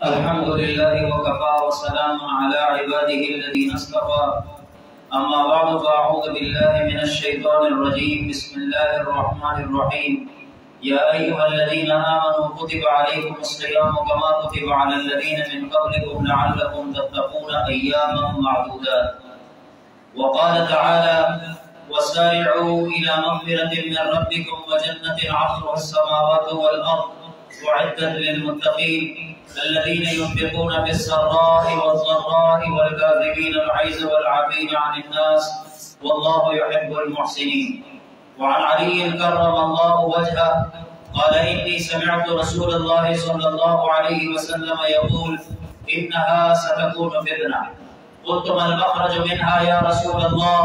الحمد لله وكفى وسلام على عباده الذين اصطفى أما بعد فأعوذ بالله من الشيطان الرجيم بسم الله الرحمن الرحيم يا أيها الذين آمنوا كتب عليكم الصيام كما كتب على الذين من قبلكم لعلكم تتقون أياما معدودات. وقال تعالى وسارعوا إلى مغفرة من ربكم وجنة عرضها السماوات والأرض أعدت للمتقين الذين ينفقون في السراء والضراء والكاظمين الغيظ والعافين عن الناس والله يحب المحسنين. وعن علي كرم الله وجهه قال إني سمعت رسول الله صلى الله عليه وسلم يقول إنها ستكون فتنة. قلت ما المخرج منها يا رسول الله؟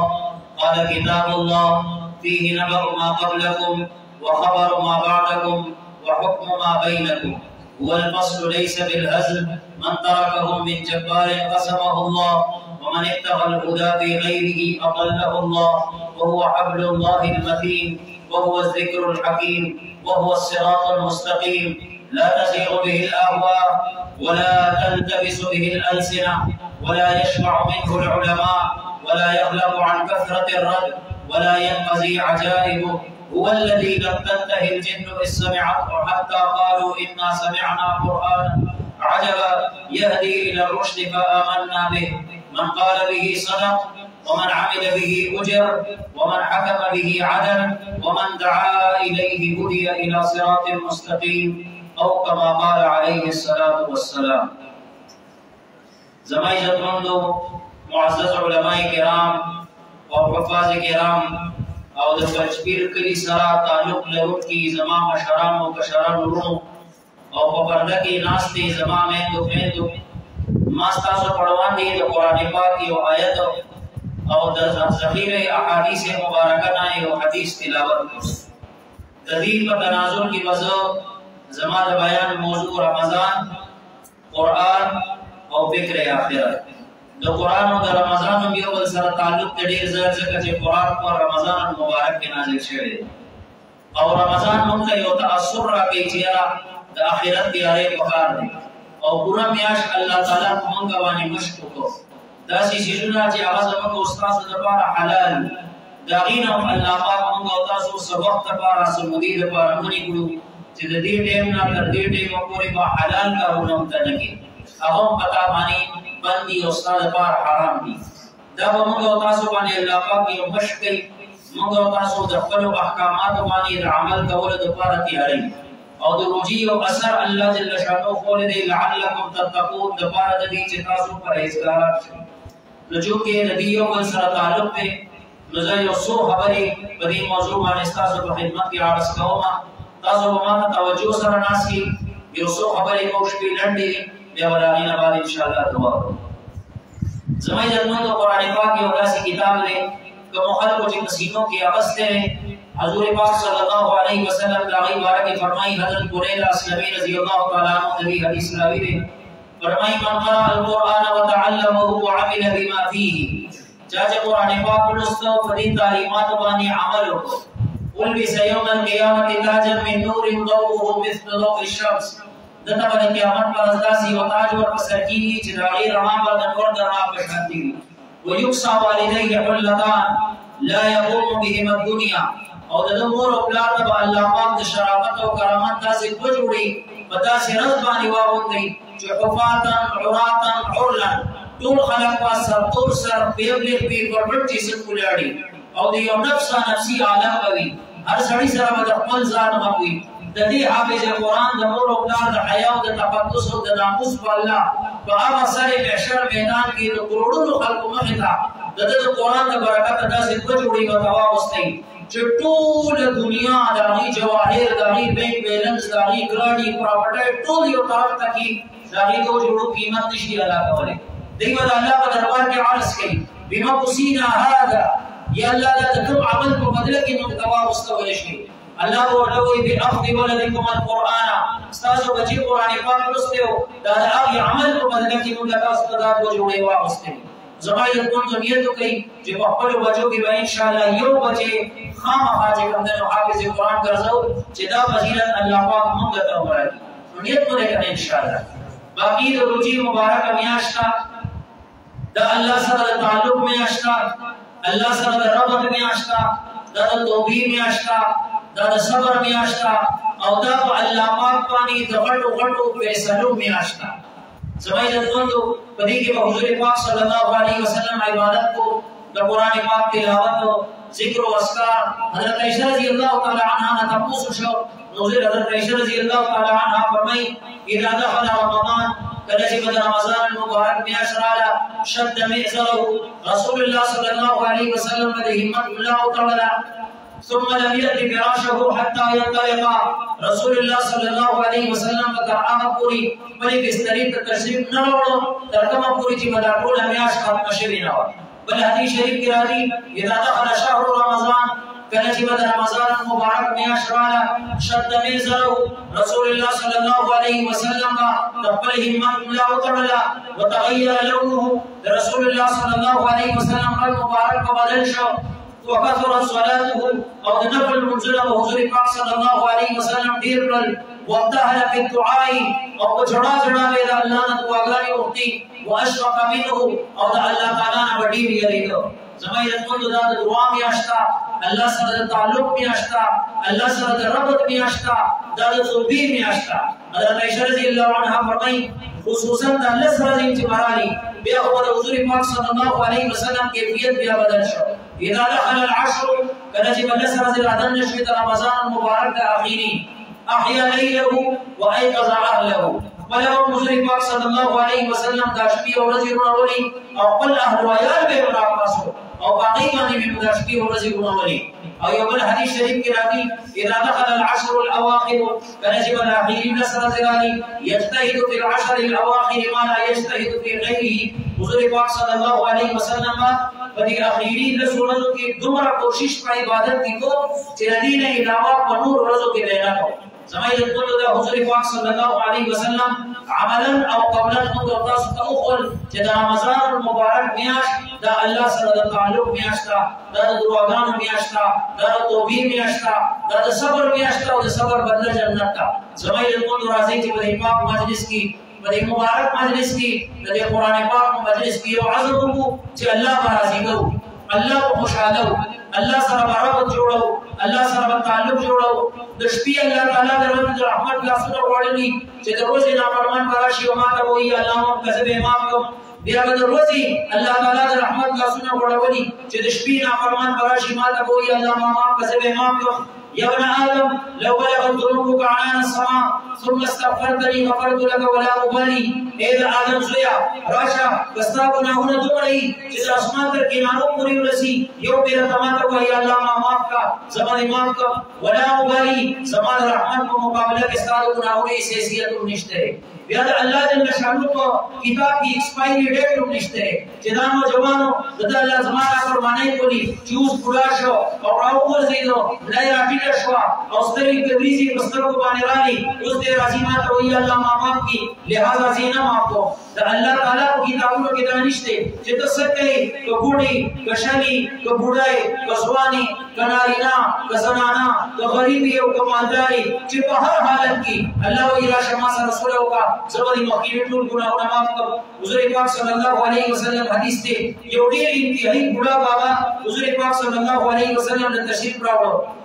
قال كتاب الله فيه نبأ ما قبلكم وخبر ما بعدكم وحكم ما بينكم. هو الفصل ليس بالهزل من تركه من جبار قسمه الله ومن اتبع الهدى في غيره أضله الله وهو حبل الله المتين وهو الذكر الحكيم وهو الصراط المستقيم لا تزيغ به الأهواء ولا تلتبس به الألسنة ولا يشبع منه العلماء ولا يغلب عن كثرة الرد ولا ينقضي عجائبه. هو الذي لم تنتهي الجن إذ سمعته حتى قالوا إنا سمعنا قرآنا عجبا يهدي إلى الرشد فآمنا به. من قال به صدق ومن عمل به أجر ومن حكم به عدل ومن دعا إليه هدي إلى صراط مستقيم أو كما قال عليه الصلاة والسلام. زمائی عزتمندو معزز علماء کرام اور حفاظ کرام او د پنځپیر کلی سره تعلق لرونکي زما مشران او کشران ورونو او په پرده کې ناستې زما میندو ما ستاسو په وړاندې د قرآن پاک یو آیت او د ذخیره احادیث مبارکه نه یو حدیث تلاوت کوم. د دې په تناظر کې وځو زما د بیان موضوع رمضان، قرآن او فکر آخرت. د قرآن او د رمضان یو بل سره تعلق ډېر ځکه چې قرآن په رمضان مبارک کې نازل شوی او رمضان موږ ته یو تاثر راکوي چې د آخرت تیارې پکار دي او پوره میاشت الله تعالی موږ باندې مشق وکړو. داسې شیونه چې هغه زموږ استاد لپاره حلال د هغې نه الله پاک موږ او تاسو څه وخت لپاره څه مودې لپاره مونې کړو چې د دې ټیم نه تر دې ټیمه پورې به حلال کارونه ورته نه کړي، هغه هم پتا باندې بندي او استاد لپاره حرام دي. دا به موږ او تاسو باندې الله پاک یو مشق کوي، موږ او تاسو د خپلو احکاماتو باندې د عمل کولو لپاره تیاری او د روزي او اثر الله جل شانه خول دی لعلکم تتقون لپاره د دې چې تاسو پرهیزګار شئ. نو چونکې د دې یو بل سره تعلق دی نو زه یو څو خبرې په دې موضوع باندې تاسو په خدمت کې عرض کوم. تاسو به ما ته توجه سره ناست کړئ. یو څو خبرې کوم شپې لنډې بیا ولانی نه بعد ان شاء الله دعا وکړو. زمای جنت قرآن پاک یو داسې کتاب دی کوم خلکو چې مسیحوں کې اغسته حضور پاک صلی الله علیه وسلم دا غي بارے فرمایي حضرت بریرہ اسلمی رضی الله تعالی عنہ نبی حدیث راوی دی فرمایي من قرأ القرآن وتعلمه وعمل بما فيه چې قرآن پاک ولستو په دې تعلیمات باندې عمل وکړو ولبس يوم القيامة تاجا من نور ضوءه مثل ضوء الشمس. دته باندې قیامت پر ازداسي او تاج ور پسر کیږي چې دا غیر رڼا باندې نور د رڼا په شان دي. ويقصى والديه حلتان لا يقوم بهما الدنيا او د مور او پلار د الله پاک د شرافت او کرامت داسې په جوړي په داسې رز باندې واغوندي چې حفاتن عراتن عرلن ټول خلق په سر تور سر پیبلې پی پربټ چې سکولاړي او د یو نفسي اعلی کوي. هر سړی سره د خپل ځان غوي. د دې حافظ قرآن د مور او پلار د حیا او د تقدس او د ناموس په الله په هغه سره محشر میدان کې د کروڑونو خلکو مخې ته د قرآن د برکت داسې په جوړي وتاوا واستي چې ټول دنیا د هغې جواهر د هغې بینک بیلنس د هغې ګراډي پراپرټۍ ټول یو طرف ته کړي د هغې د جوړو قیمت نشي ادا کولی. دوی به د الله په دربار کې عرض کوي بما قصینا هذا یا الله دا د کوم عمل په بدله کې موږ ته واستولی شي. الله ورته بأخذ ولدكم القرآن استاسو بچی قرآن پاک لسته دا هغه عمل په بدله کې موږ تاسو ته دا جوړې واغسته. زما یو کوم نیت کوي چې په خپل بچو کې به ان شاء الله یو بچي خامخا چې کوم د حافظ قرآن ګرځو چې دا فضیلت الله پاک موږ ته ورکړي. نیت مو لري ان شاء الله. باقی د روزي مبارک میاشتا د الله سره د تعلق میاشتا الله سره د رحمت میاشتا د توبې میاشتا د صبر میاشتا او دا په الله پاک باندې د غټو غټو فیصلو میاشتا زمای د توندو په دې کې حضور پاک صلی الله علیه وسلم عبادت کو د قران پاک تلاوت ذکر او اذکار حضرت عائشہ رضی اللہ تعالی عنہا نے تپوس شو حضرت عائشہ رضی اللہ تعالی عنہا فرمای اذا دخل رمضان کله چې د رمضان مبارک میاشت رااله شد مئزره رسول الله صلی الله علیه وسلم د همت الله تعالی ثم لم يأتي فراشه حتى ينطلق رسول الله صلى الله عليه وسلم ترعاه پوری بلې بستری ته تشریف نه وړو تر کومه پوری چې مدا ټول میاشت ختم شوی نه و بل حدیث شریف کې راځي اذا دخل شهر رمضان کله چې د رمضان مبارک میاشت رااله شد مئزره رسول الله صلى الله عليه وسلم خپل همت الله تعالی وتغير لونه رسول الله صلى الله عليه وسلم مبارک بدل شو وكثرت صلاته او نفل منزل حضور پاک صلی الله علیه وسلم ډیر کړل وابتهل في الدعاء او جڑا جڑا به الله نه دعاګانې وکړي واشفق منه او الله تعالی نه وړي یریدو زمای رسول د دعا میاشتا الله سره تعلق میاشتا الله سره رحمت میاشتا د توبې میاشتا حضرت عائشہ رضی الله عنها فرمایي خصوصا د الله سره چې مرالي بیا هو د حضور پاک صلی الله علیه وسلم کیفیت بیا بدل شو اذا دخل العشر کله چې بل سره د رمضان شوي د رمضان مبارک اخیری احیا لیله وايقظ اهله ولو حضور پاک صلی الله علیه وسلم د شپې او ورځې ورولي او خپل اهل عیال به راپاسو او باقی باندې به د شپې او ورځې ورولي او یو بل حدیث شریف کې راځي اذا دخل العشر الاواخر کله چې بل اخیری نصر زغالي یجتهد في العشر الاواخر ما لا يجتهد في غیره حضور پاک صلی الله علیه وسلم په دې اخیری رسولانو کې دومره کوشش په عبادت کې کو چې دې نه علاوه په نور ورځو کې نه کو زمای د حضور پاک صلی الله علیه وسلم عملا او قولا تاسو ته وخل چې د رمضان مبارک میاشت دا الله سره د تعلق میاشت دا د دعاګانو میاشت دا د توبې میاشت دا د صبر میاشت او د صبر بدله جنت دا زمای د راځي چې په پاک مجلس کې په مبارک مجلس کې د قران پاک مجلس کې او عزم وکړو چې الله راضي کوو الله خوشاله الله سره رحمت جوړو الله سره تعلق جوړو د شپې الله تعالی د رحمت لاسونه وړي چې د ورځې نافرمان راشي او ماته وایي الله مو کذب امام کوم بیا د ورځې الله تعالی د رحمت لاسونه وړي چې د شپې نافرمان راشي ماته وایي الله مو کذب امام کوم يا ابن آدم لو بلغت ذنوبك عنان السماء ثم استغفرتني غفرت لك ولا أبالي اے آدم زویا راشا بستا گناہونه دوړی چې اسمان تر کینانو پوری ورسی یو پیر تماته وای الله ما معاف کا زمان معاف کا ولا أبالي زمان رحمت کو مقابله کې ستاسو گناہونه حیثیت نشته بیا د الله جل شانو په کتاب کې ایکسپایری ډیټ هم نشته چې دا نوجوانو د الله زمانہ فرمانه کوي چې اوس پورا شو او راو ورزيدو لای راټیټ شو او ستري په ریزي مستر کو باندې رالي اوس دې راځي ما ته وی الله ما معاف کی لہذا زینا معاف کو د الله تعالی په کتابونو کې دا نشته چې تاسو کوي کوډي کشالي کوډای کسواني کنارینا کسنانا د غریبي او کمالداري چې په هر حالت کې الله وی راشه ما سره رسول او کا زبر مخکې ټول ګناهونه معاف کړ حضور پاک صلی الله علیه وسلم حدیث دی یو ډیر انتهایی بوډا بابا حضور پاک صلی الله علیه وسلم د تشریف راوړو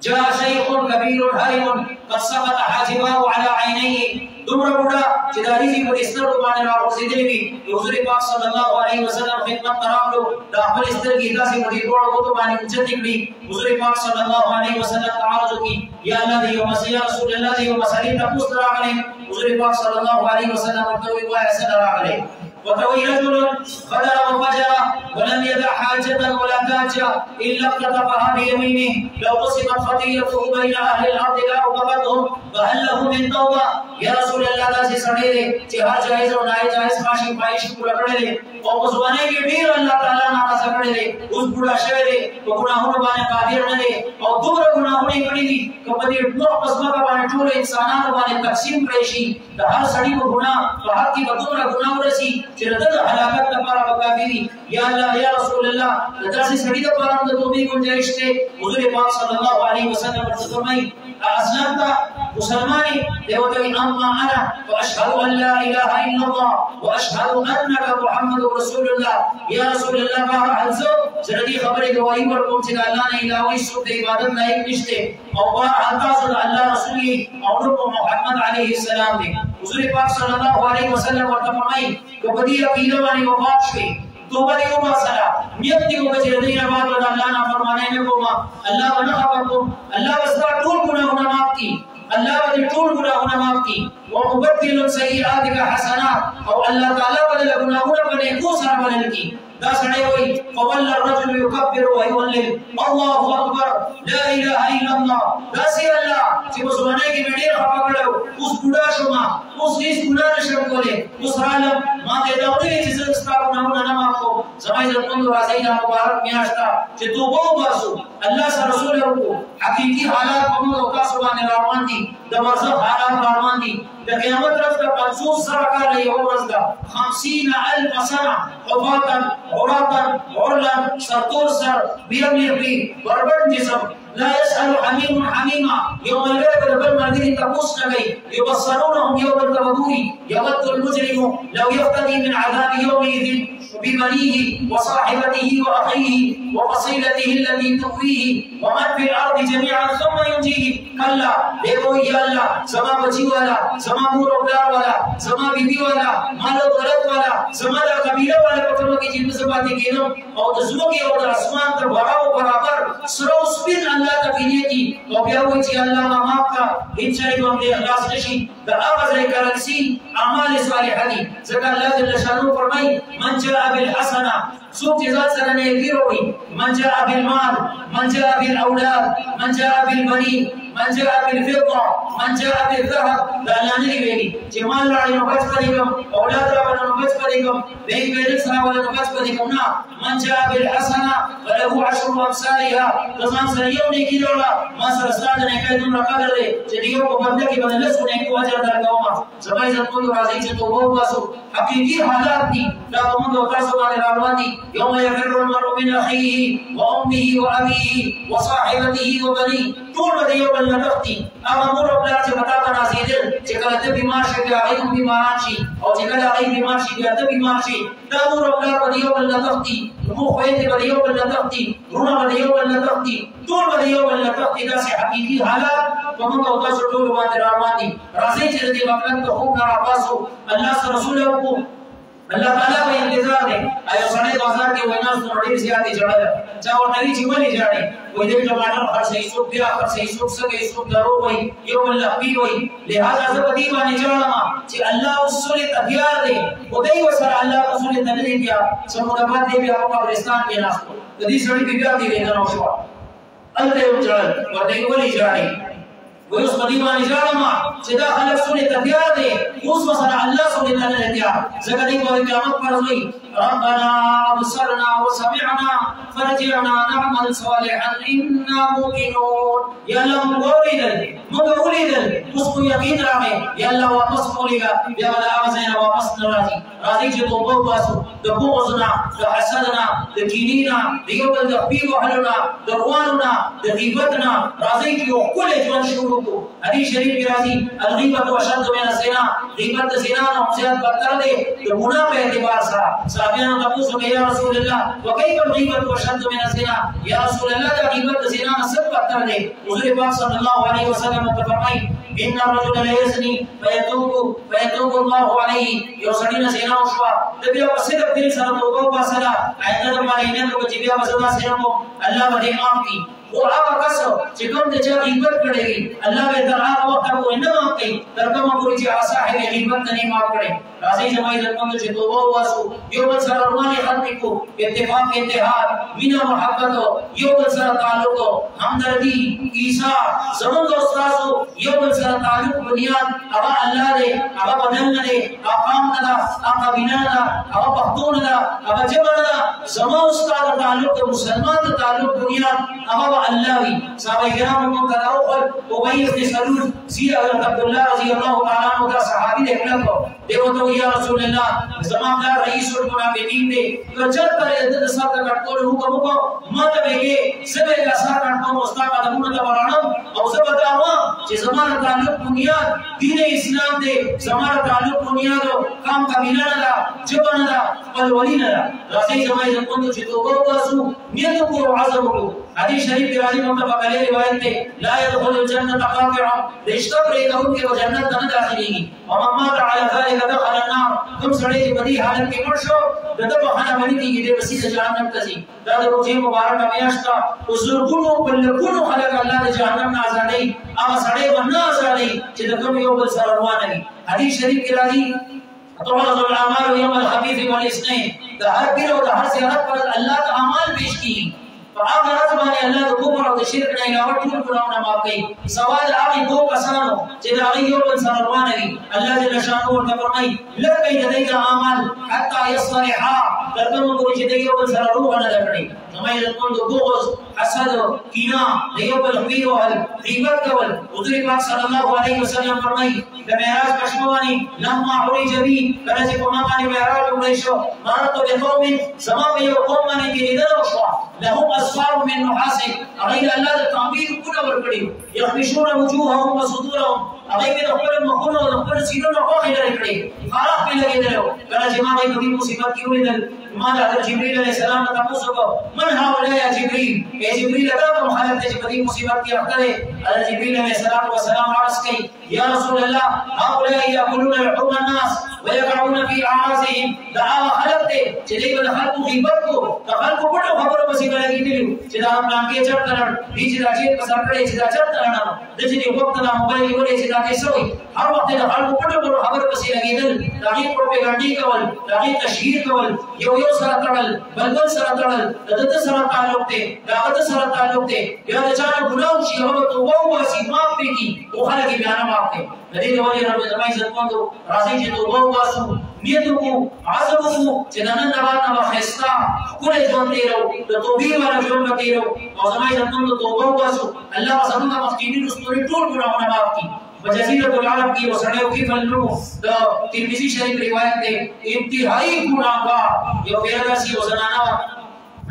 جاء شيخ كبير هرم قد سقط حاجبه على عينيه دومره بوډا چې د ریزي په استر باندې راوځېدلی وي حضور پاک صلی الله علیه وسلم خدمت راغلو د خپل سترګې داسې په دې ډول وته باندې چتی کړی حضور پاک صلی الله علیه وسلم تعارض کی یا الله دی او مسیح رسول الله دی او مسلم تاسو راغلی حضور پاک صلی الله علیه وسلم ورته وایي سره راغلی وتوي رجل غدر وفجر ولم يدع حاجة ولا تاجة إلا اقتطفها بيمينه لو قسمت خطيئته بين أهل الأرض لأوقفتهم فهل له من توبة يا رسول الله داسې سړی دی چې هر جایز او ناجایز خواهش پایش پوره کړی دی او په ځوانۍ کې ډېر الله تعالی ناراضه کړی دی اوس بوډا شوی دی په ګناهونو باندې قادر نه دی او دومره ګناهونه یې کړي دي که په دې ټول په ځمکه باندې ټولو انسانانو باندې تقسیم کړی شي د هر سړي په ګناه په حق کې به دومره ګناه ورسي چې د هلاکت لپاره به کافي وي یا الله یا رسول الله د داسې سړي لپاره د توبې گنجائش دی حضور پاک صلی الله علیه وسلم ورته فرمایي اسلام تا مسلمانی دیو ته اما انا واشهد ان لا اله الا الله واشهد انك محمد رسول الله یا رسول الله ما حزو زردی خبره گواہی ورکوم چې الله نه الهي څوک د عبادت لایق نشته او ما تاسو د الله رسول او محمد عليه السلام دی حضور پاک صلی الله علیه وسلم ورته فرمایي کو بدی عقیده باندې وفات شوی توبه دی او سره نیت دی او چې دې نه بعد الله نه فرمانه نه کوما الله ونه خبركم الله واستا ټول ګناهونه معاف کی الله دې ټول ګناهونه معاف کی او مبدل سیئاتک حسنات او الله تعالی بدل ګناهونه باندې کو سره بدل کی دا سړی وای فول الرجل يكبر ويهلل الله اکبر لا اله الا الله دا سي الله چې مسلمانای کې ډېر خفا کړو اوس بوډا شوما اوس هیڅ ګناه نشم کولای اوس عالم ما دې دا وایي چې زستا ګناهونه نه معاف کو زمای د کوم راځي نه مبارک میاشتا چې توبه وباسو الله سره رسول ورکو حقيقي حالات په موږ تاسو باندې روان دي د مرزق حالات روان دي د قیامت ورځ ته 500 سره کال یو ورځ ده 50000 سنه حفاظا عراقا عرلا سرطور سر بيملي بربند جسم لا يسأل حميم حميما يوم الغيب بل مرغري تقوس نبي يبصرونهم يوم التبدور يود المجرم لو يفتدي من عذاب يومئذ ببنيه وصاحبته واخيه وفصيلته التي تؤويه ومن في الارض جميعا ثم ينجيه كلا دیکھو یا اللہ سما بچی والا سما مور اولاد والا سما بیبی والا مال و دولت والا سما قبیلہ والا پتھروں کی جن سے باتیں کینو اور دسموں کی اور آسمان تر بڑاو برابر سرو سپین اللہ تکینے کی تو بیا ہوئی چی اللہ معاف کا ان شاء اللہ دے اخلاص نشی دا آغاز کرنسی اعمال صالحہ دی زکا اللہ جل شانو فرمائی من جاء بالحسنہ سوق جزات سره نه ویروي من جاء بالمال من جاء بالاولاد من جاء بالبنين من جاء بالفضه من جاء بالذهب دا نه ویلي چې مال راړي نو بچ پدېګم اولاد راوړي نو بچ پدېګم بیگ بیگ سره ولا نو بچ پدېګم نه من جاء بالحسنه فله عشر امثالها ځان سره یو نه کیږي ما سره ستاسو نه کوي نو راکړل دي چې دیو په باندې کې باندې له سونه کو اجر درکوم سبای ځان ټول راځي چې توبه واسو حقيقي حالات دي دا موږ تاسو باندې روان دي يوم يفر المرء من اخيه وامه وابيه وصاحبته وبنيه طول يوم النفقي اما مور خپل چې متا ته نازیدل چې کله ته بیمار شې بیا هغه بیمار شي او چې کله هغه بیمار شي بیا ته بیمار شي دا مور خپل په یوم النفقي مو خويندې په یوم النفقي رونه په یوم النفقي ټول په یوم النفقي دا سي حقيقي حالات په موږ او تاسو ټول باندې روان دي راځي چې دې وخت ته خوب نه راپاسو الله سره رسول کو الله تعالی په انتظار دی ایو سړی بازار کې وینا ډېر زیاتې جوړه چا ورته چې ولې جاړي وې دې ټماټر هر څه یې بیا هر څه یې څنګه یې درو وای یو الله پی وای لہذا زه په دې باندې جوړم چې الله اصول تغیار دی او دې وسره الله اصول تغییر بیا څنګه باندې بیا په افغانستان کې ناشته دې سړی بیا دې نه شو الله یو جوړ ورته ولې جاړي ويوس قديما نجارما سيدا خلق سنة تبيار دي يوس مثلا الله سنة تبيار زكدي بوي قيامت فرزوي ربنا أبصرنا وسمعنا فرجعنا نعمل صالحا إنا موقنون يا الله مغولي دل مسكو يقين رامي يا الله واپس موليگا يا الله آمزينا واپس نرازي راضي جي توبه باسو دبوغزنا دحسدنا دكينينا ديوبل دقبيب وحلنا درواننا دغيبتنا راضي جي وكل جوان شروع حدیث شریف کی راضی الغیبت اشد من الزنا غیبت زنا نو زیات بدتر دی کہ گناہ په اعتبار سره صحابیان تاسو کې یا رسول الله وکيف الغیبت اشد من الزنا یا رسول الله دا غیبت زنا نه سب بدتر دی حضور پاک صلی الله علیه وسلم فرمایي ان الرجل لا يزني فيتوب الله عليه یو سړی نه زنا وشوا د بیا په صدق دل سره توبه وکړه آیت د مالینه کو چې بیا وسما سره الله باندې معاف کی اور هغه کس چې کوم د چا غیبت کړي الله به تر هغه وخت پورې نه معاف کوي تر کومه پورې چې صاحب غیبت نه معاف کړي راځي جماعي د کوم چې توبه واسو یو بل سره رواني خلق کو اتفاق اتحاد مینا محبت یو بل سره تعلق همدردی عیسی زموږ استادو یو بل سره تعلق بنیاد هغه الله دې هغه بدل نه دې اقام نه هغه بنا نه هغه پښتون نه هغه جبر نه زموږ استاد تعلق مسلمان تعلق بنیاد هغه الله وي صحابه کرام کو کراو اور ابی بن سلول سیدہ حضرت عبداللہ رضی اللہ تعالی عنہ کا صحابی نے کہا کو دیو تو یا رسول اللہ زمان دا رئیس المنافقین دے تو چل کرے دد صاحب کا کٹول حکم کو مت بگے سبے کا سا کٹو مستا کا دمون دا ورانم او زبتا وا کہ زمان تعلق بنیاد دین اسلام دے زمان تعلق بنیاد کام کا بنا دا جبن دا بل ولی نہ رضی زمان کو جو تو واسو نیت کو عزم کو حدیث شریف کی راضی متفق علیہ روایت ہے لا يدخل الجنه قاطع رشتہ پر کہوں کہ وہ جنت نہ داخل ہوگی ومن مات على ذلك دخل النار تم سڑے کی بدی حالت کے مرشو دد بہانہ بنی کی دے وسیع جہنم تسی دا روزے مبارک میاشتا وزرکونو بلکونو خلق اللہ دے جہنم نہ آزادی اما سڑے بنا آزادی کہ دکم یو بل سر روان نہیں حدیث شریف کی راضی تعرض الاعمال يوم الخميس والاثنين دا ہر دن اور ہر زیارت پر اللہ کا اعمال پیش کی فآخر رضبانی اللہ دو کفر و شرک نے علاوہ ٹول گناہوں معاف کی سوال آگے دو کسانو جدا غیو بن سرروانوی اللہ جل شانو اور فرمائی لکئی جدی کا اعمال حتی یصلحا ترکم کو جدی بن سرروح نہ لکڑی ہمیں لکن دو بغض حسد کینہ لیو بن حبیر و غیبت کول حضور پاک صلی اللہ علیہ وسلم فرمائی کہ معراج کشموانی لما عرج بی کرج کو مانی معراج علیشو مرت بقوم زمان یو قوم نے کی ندر شوا لهم أسفار من نحاس أغير الله التعبير كل ورقري يخمشون وجوههم وصدورهم أغير دخول المخون ودخول سيدون وقوخي لرقري خارق بي لگے دلو قال جماعة نبي مصيبت كيو لدل ماذا حضر جبريل عليه السلام تقصوا من هؤلاء يا جبريل يا جبريل أداكم خالق جبريل مصيبت كي أخطره حضر جبريل عليه السلام والسلام عرص كي يا رسول الله هؤلاء يأكلون لحوم الناس ويقعون في أعراضهم دعاوا خلقته جديد الخلق غيبتكو تخلقوا كله خبر مصيبت لگی دلو جدا ہم لانکے چڑھ کرن بیچ دا چیت پسر کڑے جدا چڑھ کرنا دجنی وقت دا موبائل ورے جدا کیسوئی ہر وقت دا خلق پڑھو پڑھو خبر پسی لگی دل تاغی پروپیگنڈی کول تاغی تشہیر کول یو سر تڑل بلبل سر تڑل دد سر تعلق تے دعوت سر تعلق تے یا چانا گناہ شی ہم تو وہ واسی معاف پہ کی وہ خلق کی بیانہ معاف تے ندی ولی رب زمائی عزت مندو راضی جی تو وہ واسو نیتو کو عزم کو جنن نبات نبا خیستا کل جوان دے رہو تو توبیر والا جوان بتے رہو اور زمائی عزت مندو تو وہ واسو اللہ وزرون کا مخیمین اس طوری ٹول گناہ معاف کی وجزیرت العرب کی وسڑیو کی فلنو ترمذی شریف روایت دے انتہائی گناہ گار یہ پیرا سی وزنانا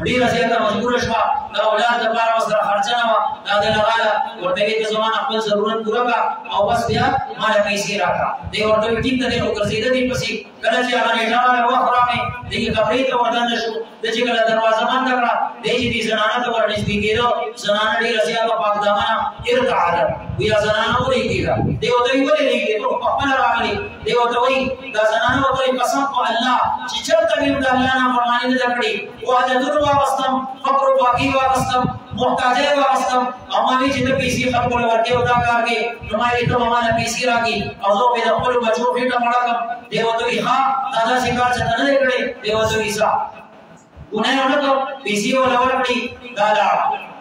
ډیر زیاته مجبور شوا دا اولاد د بار وسره خرچنه وا دا د لغاله ورته د زمان خپل ضرورت پوره کا او بس بیا مال پیسې راکا دی ورته ټیک ته نو ګرځیدا دی پسې کله چې هغه نه وخرامه دی کپړې ته ودان شو د چې کله دروازه بند کړه دی چې زنانه ته ورنږدې کېدو زنانه ډیر زیاته پاک دامنه ارتعاد ویا زنانه ورې کېدا دی ورته ویلې نه ته په خپل راغلي دی ورته وی دا زنانه ورته قسم په الله چې چرته وي د الله نه فرمانی نه کړی او د واستم فقر باقی واستم محتاج واستم امانی چې د پیسې خپل ورته ودا کار کې نمایي ته مانا پیسې راګي او زه په خپل بچو کې ټمړم دی وته ها دادا شکار څنګه نه کړي دی وته ویسا ونه ورته پیسې ولا ورکړي دادا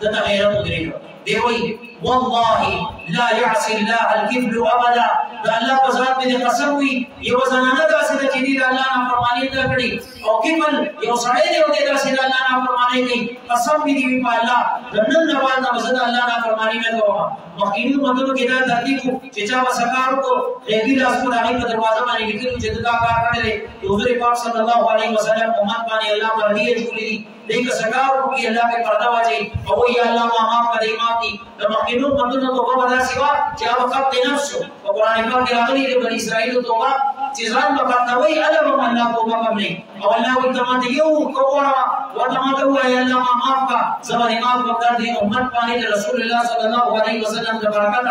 د غیرت درې دی وی والله لا يعصي الله الكفل ابدا دا الله په ذات باندې قسم وی یو زنانه دا سید چې دی الله نه فرمانی نه کړي او کفل یو سړی دی او دا سید الله نه فرمانی کوي قسم دی وی په الله دنن نه باندې مزد الله نه فرمانی نه کوه مخکینو مطلب کې دا ترتیب چې چا وسکار کو ریګی لاس کو راغی په دروازه باندې لیکلو چې دا کار کړی حضور پاک صلی الله علیه وسلم امت باندې الله پر دې جوړی دیکھ سکار کو کی اللہ کے پردہ واجی او یا اللہ معاف کرے معاف کی مخکینو مطلب تو وہ بدا سوا چې وقت نفس او قران پاک کې راغلي د بنی اسرائیل توبه چې ځان وقت وی علم الله توبه قبل او الله وي تمام یو کوړه وتمام ته یا الله معاف کا زمانه معاف وکړ دې امت باندې رسول الله صلی الله علیه وسلم د برکت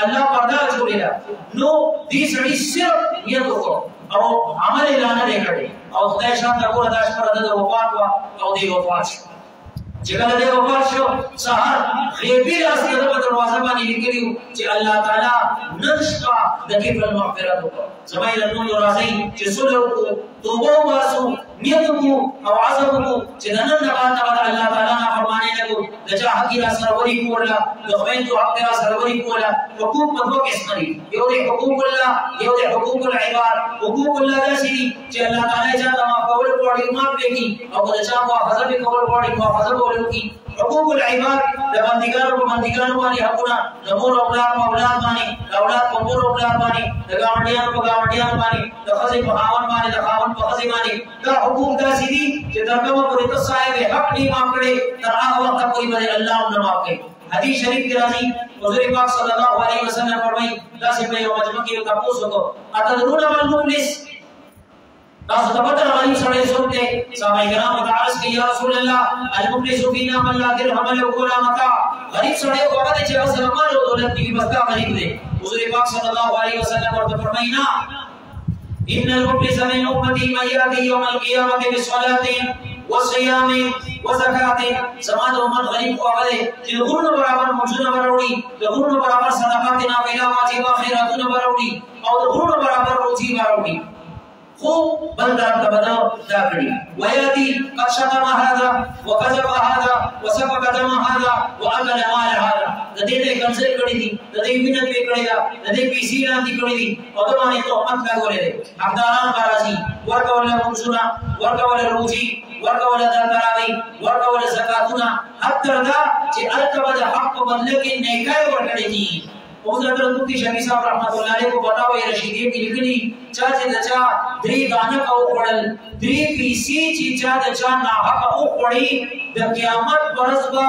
الله پردہ جوړیلا نو دې سړي صرف نیت وکړو او عمل اعلان نه کړی او خدای شان ته ګور داش پر د وفات او دی وفات چې کله دی وفات شو سحر غیبی راځي د دروازه باندې لیکلیو چې الله تعالی نشکا د کفل مغفرت وکړه زمای له نور راځي چې سلو کو توبه واسو نیت کو او عزم کو چې نن نه باندې الله تعالی نه فرمانی نه کو د چا حق را سروري کولا د خوین تو حق را سروري کولا حقوق په دوه قسم دي یو دی حقوق الله یو دی حقوق العباد حقوق الله داسي چې الله تعالی جاته ما قول کوړي ما کوي او د چا په حساب کول کوړي په حساب ولو کی حقوق العباد بندگانو باندې حقونه د مور او پلار په اولاد باندې اولاد په مور او پلار باندې د ګاونډیانو په ګاونډیانو باندې د خځې په خاوند باندې د خاوند په خځې باندې دا حقوق داسې دي چې تر کومه پورې ته صاحب حق نه معاف کړي تر هغه وخت پورې باندې الله نه معاف کوي حدیث شریف کې راځي حضور پاک صلی الله علیه وسلم فرمایي داسې په یو مجمع کې تاسو کو اتدرون ما المفلس تاسو ته پته راغلی سړی څوک دی صحابه کرام متعارض کوي یا رسول الله المفلس فينا من لا درهم له ولا متاع غریب سړی هغه دی چې اصل مال او دولت دی بس دا غریب دی حضور پاک صلی الله علیه وسلم ورته فرمایي نه ان المفلس من امتي من ياتي يوم القيامه بصلاه وصيام وزکات زمان امت غریب کو هغه چې غرونه برابر موجونه وروړي د غرونه برابر صدقات نه ویلا واجب خیراتونه وروړي او د غرونه برابر روزي وروړي خو بلدار تبدا داکړي وياتي قد شتم هذا وكذب هذا وسفك دم هذا واكل مال هذا د دې ته کنسل کړی دي د دې وینې په کړی دا د دې پیسې نه دي کړی دي او د باندې تهمت لګولې دي حقداران راځي ورکول منصورا ورکول روزي ورکول تراوی ورکول زکاتونه حتی دا چې الکبد حق په بدله کې نیکای ورکړي دي او حضرت مفتی شفیع صاحب رحمت الله علیه کو بتاو یې رشیدیه کې لیکلي چې دا درې دانه او خړل درې پیسې چې چا د چا نه حق او خړی د قیامت ورځ به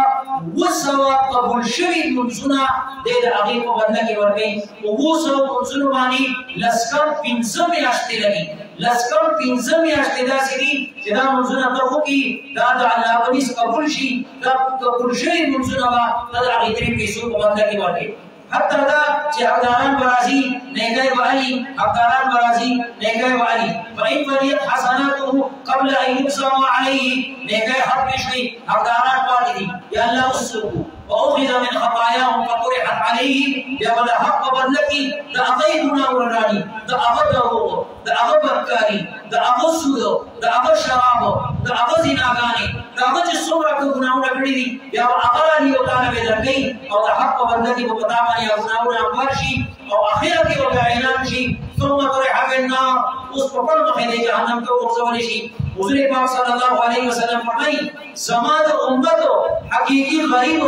وسوا قبول شوی منځونه د هغه په بدله کې ورکړي او وسو منځونه باندې لسکر 15 میاشتې لګي لسکر 15 میاشتې داسې دي چې دا منځونه ته وکي دا د الله باندې قبول شي دا قبول شوی منځونه به د هغه درې پیسو په بدله کې ورکړي حتی دا چې حقداران برازي نیکای والی حقداران برازي نیکای والی فإن فریت حسناته قبل أن يقسم عليه نیکای حق نشوي حقداران پاتې دي یا الله وسکو واخذ من خطاياهم فطرحت عليهم يا بل حق بدلکی دا اغیبنا ورانی دا اغدرو دا اغبکاری دا اغسود دا اغشراب دا اغزناگانی دا اغج سمرا کو گناہونا کړی دي یا اغرانی او تعالی به درکې او دا حق بدلکی په پتا باندې گناہونا ورشي او اخرت کې وکړه اعلان شي ثم طرح في النار اوس په پړ مخې د جهنم کې ورځول شي حضور پاک صلی الله علیه وسلم فرمایي زماد امتو حقیقی غریب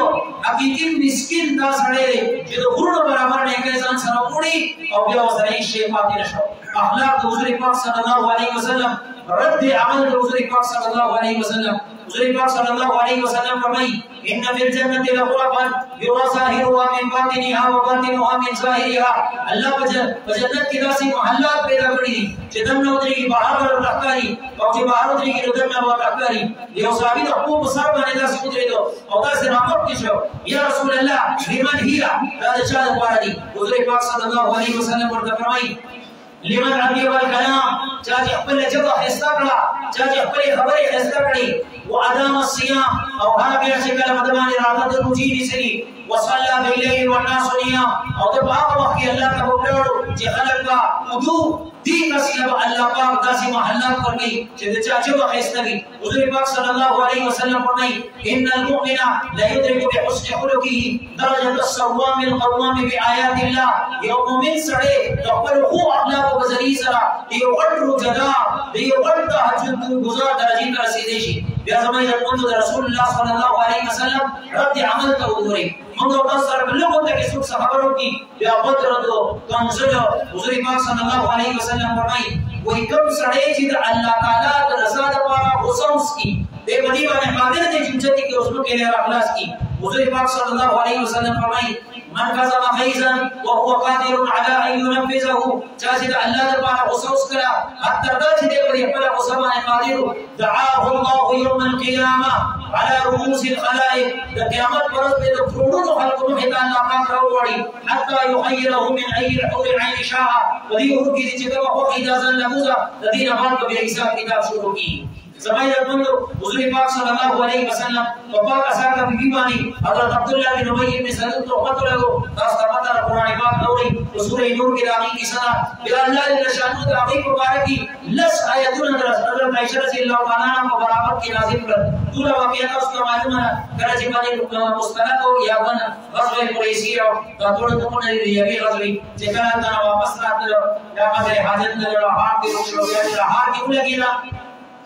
حقیقی مسکین دا سړی دی چې د غرونو برابر نه کې ځان سره وړي او بیا وسره یې شی پاتې نشو اخلاق د حضور پاک صلی الله علیه وسلم رد عمل د حضور پاک صلی الله علیه وسلم حضور پاک صلی الله علیه وسلم فرمایي ان فی الجنه لغرفا یرا ظاهرها من باطنها وباطنها من ظاهرها الله په جنت کې داسې محلات پیدا کړی دي چې دنه ودرې کې بهر راځي او چې بهر ودرې کې دنه راځي یو صحابي د حقوق سره باندې داسې ودرېدو او داسې راپورټ کیشو یا رسول الله لمن هي دا چا د پاره دي حضور پاک صلی الله علیه وسلم ورته فرمایي لمن عبی والکلام چا چې خپل جبه حساب کړه چا چې خپل خبرې حساب کړي وادام الصيام او هغه بیا چې کله مدمانه راته د روزي نسري وصلى بالليل والناس نيام او د هغه وخت الله ته وګورو چې خلک کا وضو دي نصیب الله پاک داسې محلات ورکړي چې د چا جبه حساب وي حضور پاک صلی الله علیه وسلم فرمایي ان المؤمن لا يدرك بحسن خلقه درجه الصوام القوام بآيات الله یو مؤمن سره خپل خو اخلاق او ذری سره یو غټ روزګار دی یو غټ تهجد گزار درجه ته رسیدي شي بیا زموږ د رسول الله صلی الله علیه وسلم رد عمل ته وګورئ موږ تاسو سره بلغه ته کې څوک خبرو کی بیا بدر دو تنزل حضور پاک صلی الله علیه وسلم فرمایي وای کوم سړی چې د الله تعالی د رضا لپاره غوسوس کی دې باندې قادر دې چې کې اوسو کې له اخلاص کی حضور پاک صلی الله علیه وسلم فرمایي من كذب غيظا وهو قادر على ان ينفذه جاهد الله لپاره غوسوس کړه حتی دا چې دې په خپل غوسه باندې قادر دعاه الله يوم القيامه على رؤوس الخلائق د قیامت پر ورځ د ټولو خلقو مخې ته الله پاک راوړي حتى يخيره من اي الحور العين شاء وليه کې چې کومه خو اجازه لګوزا د دې نه باندې به حساب کتاب شروع کی زمایل بندو حضور پاک صلی الله علیه وسلم او پاک اساکا بیمانی حضرت عبداللہ بن ابی بن سلول تو خط لگو تاسو ته قرآن پاک نوري سورہ نور کې راغلي کیسه بلا الله جل شانو د هغه مبارکي لس آیاتونه حضرت عائشہ رضی الله تعالی عنها په برابر کې نازل کړل ټول واقعیا تاسو ته معلومه کړه چې باندې مستند او یا باندې غزوه قریشی او دا ټول ته نه دی یوه غزوه چې کله دا واپس راتلو دا باندې حاضر نه لرو هغه کې شو بیا هغه کې ولګیلا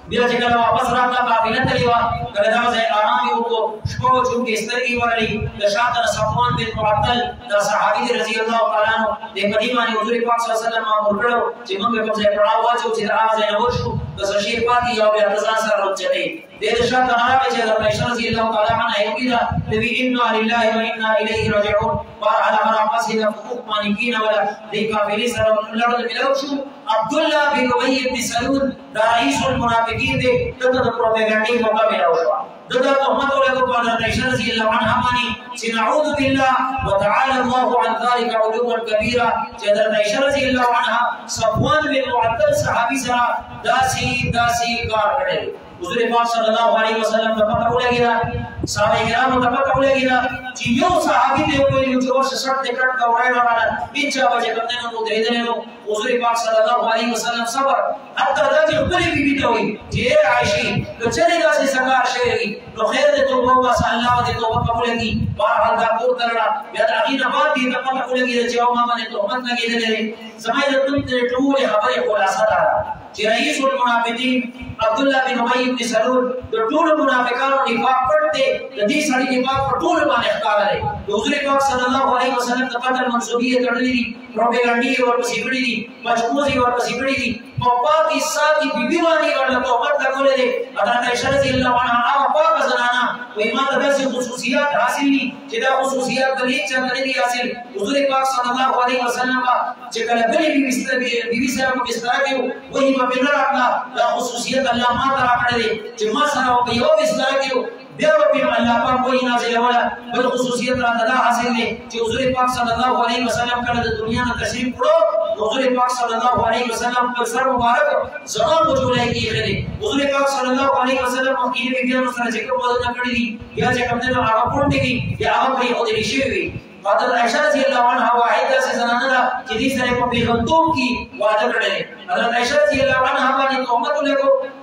بیا چې کله واپس راغله قافله تللی وه کله دا ځای ارام یې وکړو شپه وه چونکې سترګې ورلې د شاته د صفوان بن معطل دا صحابي دی رضي الله تعالی عنه دې په دې باندې حضور پاک صلی الله علیه وسلم مامور کړو چې موږ به کوم ځای پړاو واچو چې د هغه ځای نه وشو د څه شی پاتې یو بیا د ځان سره راوچتې دې د شاته راغی چې د عائشہ رضي الله تعالی عنها یې ویله نبي انا لله وانا الیه راجعون بهرحال هغه راپسې د حقوق باندې کېنه وله دې قافلې سره لړل ملاو شو عبد الله بن ابي بن سلول دا رئیس المنافقین دی دغه د پروپاګاندا موقع ملاو شو دغه تهمت ولګو په عائشہ رضی الله عنها باندې چې نعوذ بالله وتعالى الله عن ذلك علوا كبيرا چې د عائشہ رضی الله عنها صفوان بن معطل صحابي سره داسي کار کړی حضور پاک صلی الله علیه وسلم ته پته ولګیدا صحابه کرامو ته پته ولګیدا چې یو صحابي دی ویلو چې ورسره شرط کټ کا وړای راغله بيچا وجه کته نو درېدل نو حضور پاک صلی الله علیه وسلم صبر حتی دا چې خپل بیبي ته وي چې عائشې نو چلے داسې څنګه شي نو خیر دې توبه واسه الله دې توبه قبول کړي بهرحال دا کور ترړه بیا دا غي نه باندې ته پته ولګیدا چې او ما باندې تهمت لګیدلې زمای د ټول خبرې خلاصه ده چې رئیس المنافقین عبد الله بن ابي بن سلول د ټول منافقانو نفاق پټه د دې سړي نفاق په ټول باندې ښکارا دی حضور پاک صلی الله علیه وسلم د قتل منسوبیه کړلې دي پروپاګاندا ورپسې کړې دي مجموعي ورپسې کړې دي په پاکي ساتي بیبي باندې ورته توبه کولې دي حضرت عائشہ رضی الله عنها هغه پاک زنانه وې ما ته داسې خصوصیات حاصل دي چې دا خصوصیات د هیڅ چا نه دي حاصل حضور پاک صلی الله علیه وسلم چې کله بلې بیبي سره په بستر کې وې په بنا راغله دا خصوصیت الله ما ته راکړې چې ما سره په یو بستر کې بیا په الله پاک کوئی نازل ولا بل خصوصیت را دا حاصل دي چې حضور پاک صلی الله علیه وسلم کله د دنیا نه تشریف کړو حضور پاک صلی الله علیه وسلم پر سر مبارک زمان وجولای کی خله حضور پاک صلی الله علیه وسلم مکینه بیا سره چې کوم ودا کړی دي یا چې کوم نه هغه پونډي دي یا هغه په یو دي شي وي حضرت عائشہ رضی الله عنها واحده سے زنانه دا چې دې سره په پیغمبرتوب کې وعده کړل حضرت عائشہ رضی الله عنها باندې تهمت لګو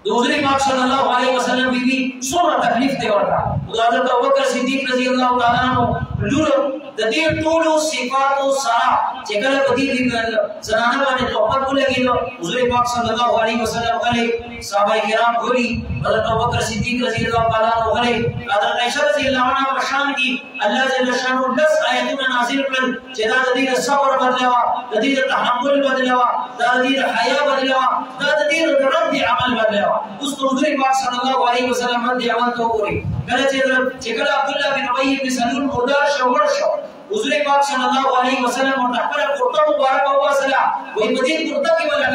حضور پاک صلی الله علیه وسلم بیبي څومره تکلیف دی ورته حضرت ابوبکر صدیق رضی الله تعالی عنہ لور د دې ټول صفاتو سره چې کله په دې زنانه باندې تهمت ولګیدو حضور پاک صلی الله علیه وسلم غلي صحابه کرام غلي حضرت ابوبکر صدیق رضی الله تعالی عنہ غلي حضرت عائشہ رضی الله عنها په شان کې الله جل شانه 10 آیتونه نازل کړل چې دا د دې صبر بدلوا د دې تحمل بدلوا د دې حیا بدلوا د دې رد عمل بدلوا اوس حضور پاک صلی الله علیه وسلم باندې عمل تو کوي کله چې کله عبد الله بن ابي بن سلول مردار شو حضور پاک صلی الله علیه وسلم متحفر قرطه مبارک او واسلا وې مدین قرطه کې ولا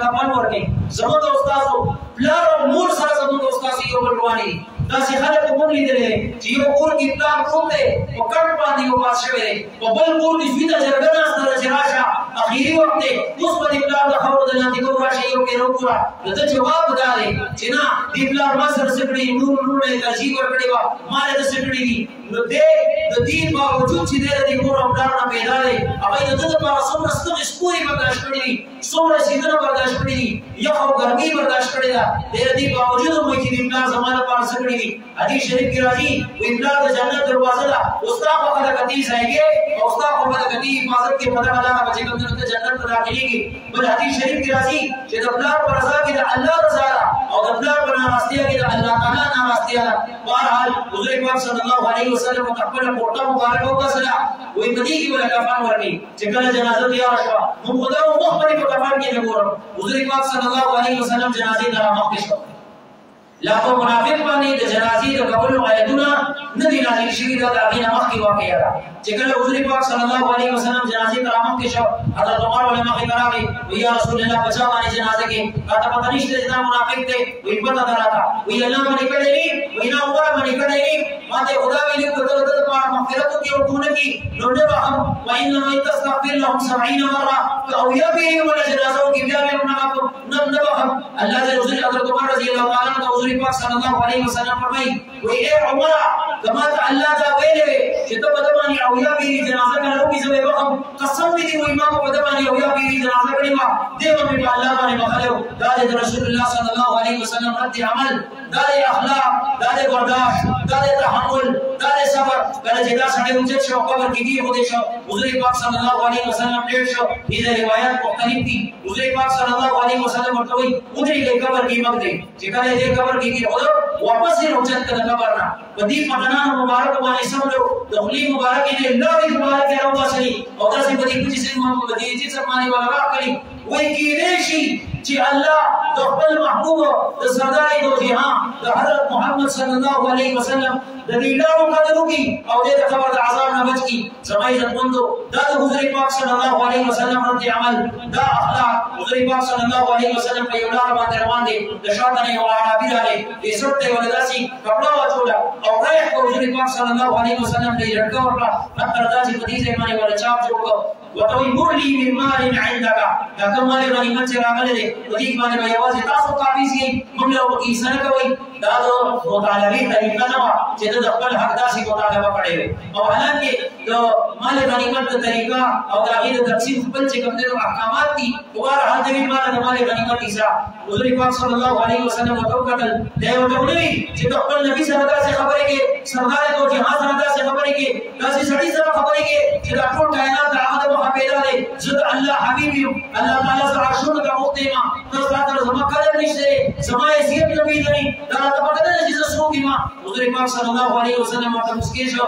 کفن ورکې زموږ استادو پلار او مور سره زموږ استاد یو بل رواني دا سي خلک کوم لیدلې چې یو کور کې پلان کوم دی او کټ باندې یو پاس شوی دی او بل کور کې فیته جرګنا سره راشه اخیری وخت دی اوس په دې پلان د خبرو د لاندې کوم راشه یو کې روکړه دته جواب داري چې نه دې پلان ما سره سکړي نور نه ترجیح ورکړي وا ما له سکړي دي نو دې د دې باوجود چې دې کور او پلان نه پیدا دی هغه د دې په څومره ستوري سپوري برداشت کړی دي څومره سیدنه برداشت کړی دي یا خو ګرمي برداشت کړی دا دې باوجود مو چې دې پلان زمانه پر سکړي حدیث شریف کی راضی ویبلا د جنت دروازه ده استاد په خپل کتی ځایږي او استاد په خپل کتی حفاظت کې پتا ولا چې کوم ته جنت ته داخليږي بل حدیث شریف کی راضی چې د بلار پر رضا کې د الله رضا او د بلار پر ناراضتیا کې د الله تعالی ناراضتیا بهرحال حضور پاک صلی الله علیه وسلم خپل کوټه مبارک او کسلا وې مدي کې ولا کفن ورني چې کله جنازه تیار شو نو خدای مو خپل په کفن کې نه ګورم حضور پاک صلی الله علیه وسلم جنازې ته مخکې شو لا په منافق باندې د جنازې د قبول آیتونه ندي نازل شوي دا د هغې نه مخکې واقعه ده چې کله حضور پاک صلی الله علیه وسلم جنازې ته رامخکې شو حضرت عمر ولې مخکې ته راغی وی یا رسول الله په چا باندې جنازه کې راته پته نشته چې دا منافق دی وی پته ده راته وی الله باندې کړی دي وی نه عمر باندې کړی دي ما ته خدا ویلي که ته د پاره مغفرت وکړې او ټونه کړي نو نه به هم وانما تستغفر لهم 70 مره او یا به ولا جنازه کې بیا به نه به هم الله جل وعلا حضرت عمر رضی الله تعالی عنہ حضور پاک صلی الله علیه وسلم فرمایي وی اے عمر کما ته الله دا ویلې چې ته په دمانې او یا به جنازه کړو کې زوی وخت قسم دې و امام په دمانې او یا به جنازه کړی ما دې په الله باندې مخالو دا د رسول الله صلی الله علیه وسلم رد عمل دا اخلاق، دا برداشت، دا تحمل، دا صبر. کله چې دا سړی اوچت شو قبر کې دی خو دې شو حضور پاک صلی الله علیه وسلم ډېر شو. دې روایت مختلف دي. حضور پاک صلی الله علیه وسلم ورته وایي ودرېږئ قبر کې مګ دی چې کله دې قبر کې دی واپس یې اوچت کړه قبر نه په دې پټنانو مبارک باندې سملو د خولې مبارک یې لارې مبارک یې راوباسلي او داسې په دې کوچې سره محمد دې چې سمانه ولا راکړي وایي کېدای شي چې الله د خپل محبوب د سردار دو جهان د حضرت محمد صلی الله علیه وسلم د دې لارو قدر وکړي او دې د قبر د عذاب نه بچ کړي. زما عزتمندو دا د حضور پاک صلی الله علیه وسلم رد عمل دا اخلاق. حضور پاک صلی الله علیه وسلم په یو لار باندې روان دي د شاته نه یو عربي راغی دې سټ ته ولداسي کپڑا واچولا او رايح حضور پاک صلی الله علیه وسلم دې لټکا ورکړه حتی داسې په دې ځای باندې ولا چاپ جوړ کړ وتوي مرلي من مال عندك دا کوم مال غنیمت چې راغلی دی په دې باندې به یوازې تاسو قابض یې موږ له کې سره کوي. دا د مطالبه طریقه نه و چې د خپل حق داسې مطالبه کړي او حالانکه د مال غنیمت د طریقه او د هغې د تقسیم خپل چې کوم دي احکامات دي دوباره هر دوی مال د مال غنیمت حساب حضور پاک صلی الله علیه وسلم ورته وکتل دا یو ډول چې د خپل نبی سره داسې خبرې کې سردار دو جهان سره داسې خبرې کې داسې سړي سره خبرې کې چې دا ټول کائنات د هغه د محبت دی زه د الله حبیب یم الله تعالی سره عاشق ته مختیما تاسو راته زما قدر نشته زما حیثیت نه پیژنئ دا ته پته نه چې زه څوک یم. حضور پاک صلی الله علیه وسلم ورته مسکی شو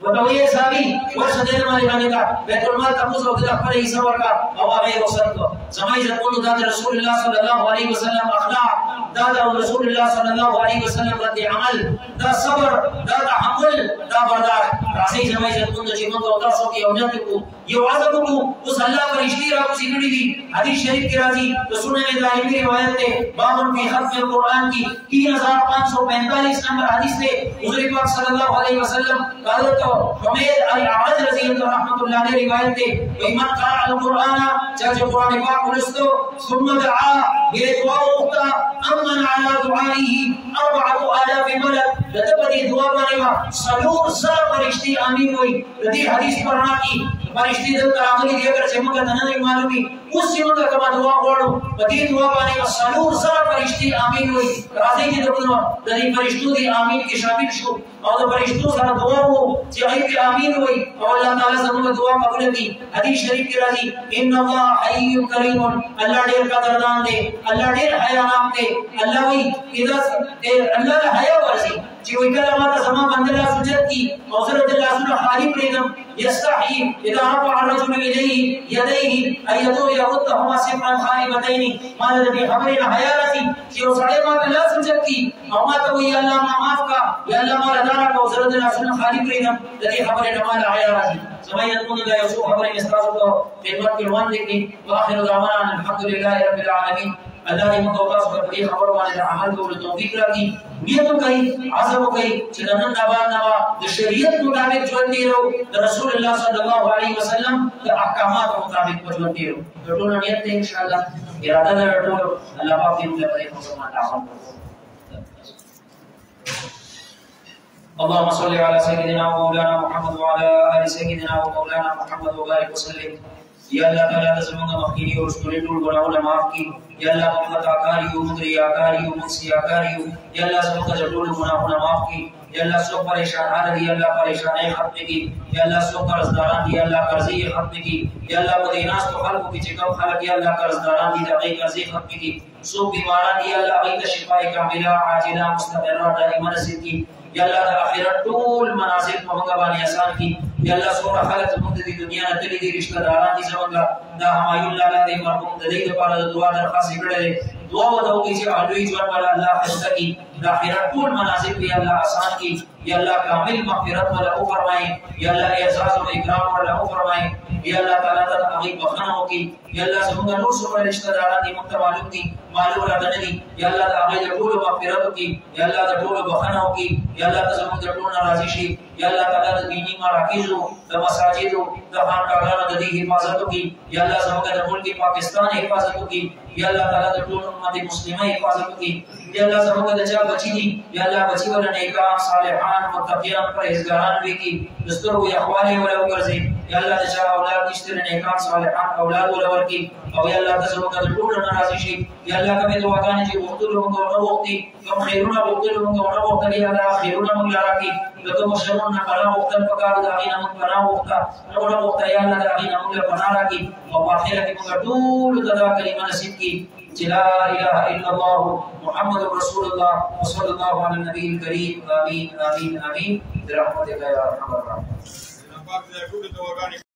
وتوي صحابي ورشه دې باندې کا بیت المال تاسو د خپل حساب ورکا او هغه وسط کو زما عزت کو د رسول الله صلی الله علیه وسلم اخلاق دا رسول الله صلی الله علیه وسلم رد عمل دا صبر دا تحمل دا برداشت راځي زما عزت کو چې موږ تاسو کې یو ځای کو یو عزت کو اوس الله فرشتي راوځي کړی دي حدیث شریف کې راځي د سنن دایمي روایت ده باب فی حفظ القرآن کی 3545 نمبر حدیث ہے. حضور پاک صلی اللہ علیہ وسلم قالت حمید الاعرج رضی اللہ رحمۃ اللہ علیہ روایت ہے من قرأ القرآن چاہے قرآن پاک ولستو ثم دعا بدعاء اختا امن على دعائه 4000 ملک لتبدی دعا باندې سلور سره فرشتي امین وي. د دې حدیث پرانا کی فرشتي د راغلي دي اگر چې موږ نه معلومي اوس چې موږ کومه دعا غواړو په دې دعا باندې سلور سره فرشتي امین وي. راځي چې د دې فرشتو دي امین کې شامل شو او د فرشتو سره دعا وو چې هغه امین وي او الله تعالی زموږ دعا قبول کړي. حدیث شریف کې راځي ان الله حي کریم الله ډېر قدردان دی الله ډېر حیانام دی. الله وی اذا الله حیا ورسي چې وی کله ماته زما باندې لا سجد کی او سره د لاسونو خالی پرېږدم يستحي اذا رفع الرجل اليه يديه ان يردهما صفرا خائبتين ما الذي خبرنا حیا راځي چې وسړی ماته لا سجد کی او ماته وی الله ما معاف کا یا الله ما رضا کا او سره د لاسونو خالی پرېږدم د دې خبرې ما حیا راځي. سمای يكون لا يسوء خبرې استاسو خدمت کې روان دي واخر دعوانا الحمد لله رب العالمين. الله دې موږ تاسو په دې خبرو باندې عمل کولو توفیق راکړي. نیت کوي عزم کوي چې نن نوا د شریعت مطابق ژوند دیرو د رسول الله صلی الله علیه وسلم د احکامات مطابق ژوند دیرو. ټول نیت ان شاء الله اراده ده ټول الله پاک دې موږ په مسلمان تعامل. اللهم صل على سيدنا ومولانا محمد وعلى ال سيدنا ومولانا محمد وبارك وسلم. یا اللہ تعالی زمانہ مخیری اور سٹوری ٹول گناہوں معاف کی. یا اللہ محمد آکاریو مدری آکاریو منسی آکاریو یا اللہ زمانہ جٹول گناہوں معاف کی. یا اللہ سو پریشان حال دی اللہ پریشانیں ختم کی. یا اللہ سو قرضداران دی اللہ قرضی ختم کی. یا اللہ مدیناس تو خلقوں کی چکم خلق یا اللہ قرضداران دی دقیق قرضی ختم کی. سو بیماران دی اللہ غیت شفاء کاملہ عاجلہ مستقرہ دائمہ نصیب کی. یا اللہ دا آخرت طول منازل محمد بانی آسان کی. یا اللہ سورہ خلق زمانہ دی دنیا نتلی دی رشتہ داران دی زمانہ دا ہمایون لالا دی مرحوم دلیل پارا دعا درخواست کڑے دعا ودعو کی جی علوی جوان والا اللہ خستہ کی دا آخرت طول منازل بھی اللہ آسان کی. یا اللہ کامل مغفرت والا او فرمائیں. یا اللہ اعزاز و اکرام والا او فرمائیں. یا اللہ تعالیٰ تعالیٰ اغیب بخانہ ہو کی. یا اللہ زمانہ نور سورہ رشتہ داران دی مکتب معلوم دی معلوم رادن دی. یا اللہ دا اغیب طول مغفرت ہو کی. یا اللہ دا طول بخانہ ہو کی. یا اللہ دا زمانہ طول نرازی شی. یا اللہ تعالیٰ دا دینی مراکیزو دا مساجدو دا خانقاہانو دا دی حفاظتو کی. یا اللہ زمانہ دا ملک پاکستان حفاظتو کی. یا اللہ تعالیٰ دا طول امت مسلمه حفاظت کی یا الله زموږ د چا بچی دي یا الله بچی ول نیکان صالحان متقیان پرهیزګاران وي کی دستور یا اخوانه ولا وګرځي یا الله د چا اولاد نشته نیکان صالحان اولاد ول ورکی او یا الله زموږ د ټول ناراضي شي یا الله کومه دعاګانې چې وختلو موږ نه وختي کوم خیرونه وختلو موږ نه وختلي یا الله خیرونه موږ لراکي لکه مشرون نه پناه وختل پکار دا غینا موږ پناه وخته نو وخته یا الله دا غینا موږ پناه راکي او په اخر کې موږ ټول دا کلمه نصیب کی لا اله الا الله محمد رسول الله وصلى الله على النبي الكريم امين امين امين برحمتك يا ارحم الراحمين